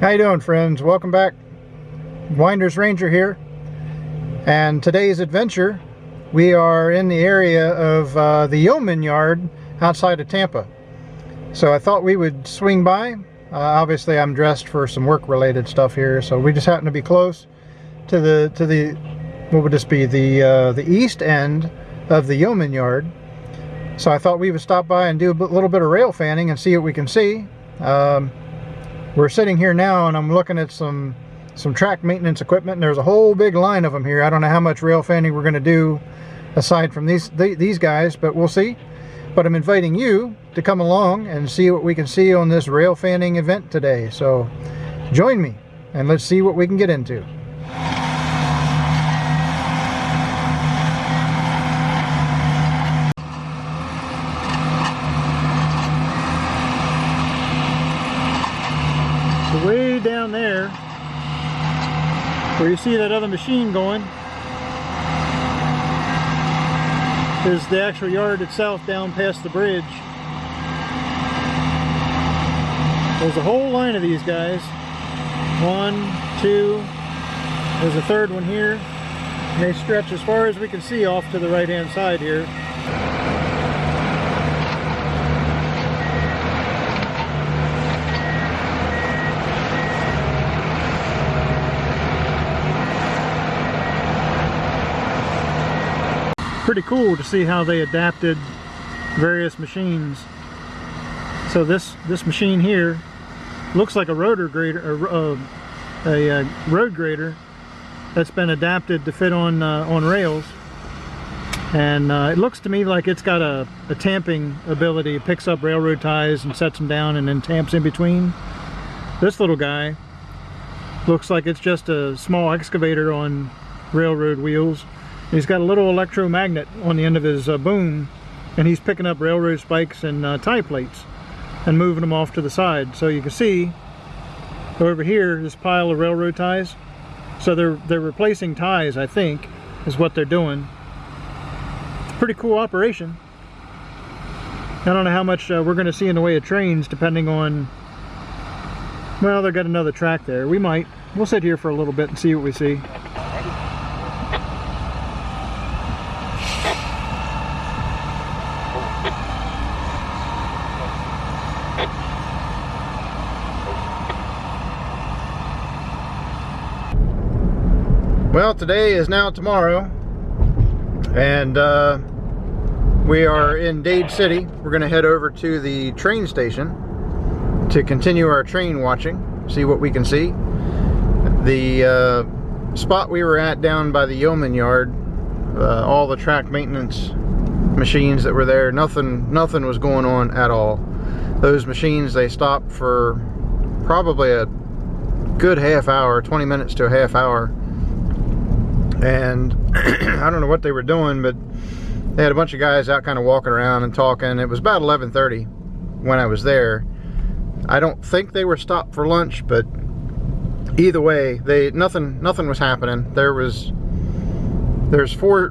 How you doing, friends? Welcome back. Windersranger here, and today's adventure, we are in the area of the Yomen yard outside of Tampa. So I thought we would swing by. Obviously I'm dressed for some work related stuff here, so we just happen to be close to the what would this be, the east end of the Yomen yard. So I thought we would stop by and do a little bit of rail fanning and see what we can see. We're sitting here now and I'm looking at some track maintenance equipment, and there's a whole big line of them here. I don't know how much rail fanning we're going to do aside from these guys, but we'll see. But I'm inviting you to come along and see what we can see on this rail fanning event today. So join me and let's see what we can get into. So way down there, where you see that other machine going, is the actual yard itself down past the bridge. There's a whole line of these guys. 1, 2, there's a third one here. And they stretch as far as we can see off to the right hand side here. Pretty cool to see how they adapted various machines. So this machine here looks like a rotor grader, a road grader that's been adapted to fit on rails, and it looks to me like it's got a tamping ability. It picks up railroad ties and sets them down and then tamps in between. This little guy looks like it's just a small excavator on railroad wheels. He's got a little electromagnet on the end of his boom, and he's picking up railroad spikes and tie plates and moving them off to the side. So you can see over here this pile of railroad ties. So they're replacing ties, I think, is what they're doing. It's a pretty cool operation. I don't know how much we're going to see in the way of trains, depending on, well, they've got another track there. We'll sit here for a little bit and see what we see. Well, today is now tomorrow, and we are in Dade City. We're going to head over to the train station to continue our train watching, see what we can see. The spot we were at down by the Yomen yard, all the track maintenance machines that were there, nothing was going on at all. Those machines, they stopped for probably a good half hour, 20 minutes to a half hour. And I don't know what they were doing, but they had a bunch of guys out kind of walking around and talking. It was about 11:30 when I was there. I don't think they were stopped for lunch, but either way, nothing was happening. There's four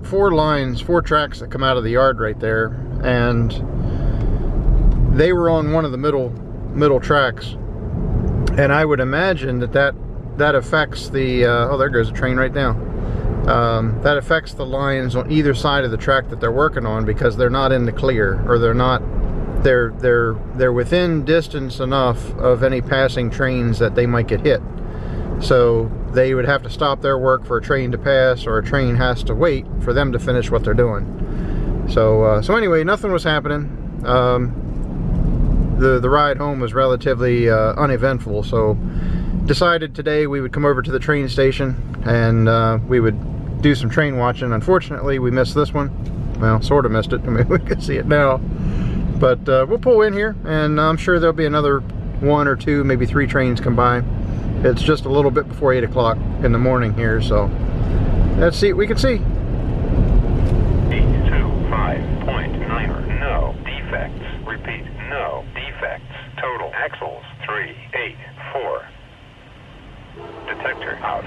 tracks that come out of the yard right there, and they were on one of the middle tracks. And I would imagine that affects the oh, there goes a train right now. That affects the lines on either side of the track that they're working on, because they're not in the clear, or they're within distance enough of any passing trains that they might get hit. So they would have to stop their work for a train to pass, or a train has to wait for them to finish what they're doing. So anyway, nothing was happening. The ride home was relatively uneventful, so decided today we would come over to the train station and we would do some train watching. Unfortunately, we missed this one. Well, sort of missed it. I mean, we can see it now. But we'll pull in here, and I'm sure there'll be another 1 or 2, maybe 3 trains come by. It's just a little bit before 8 o'clock in the morning here, so let's see what we can see. 825.9, no defects. Repeat, no defects. Total axles 384. Detector out.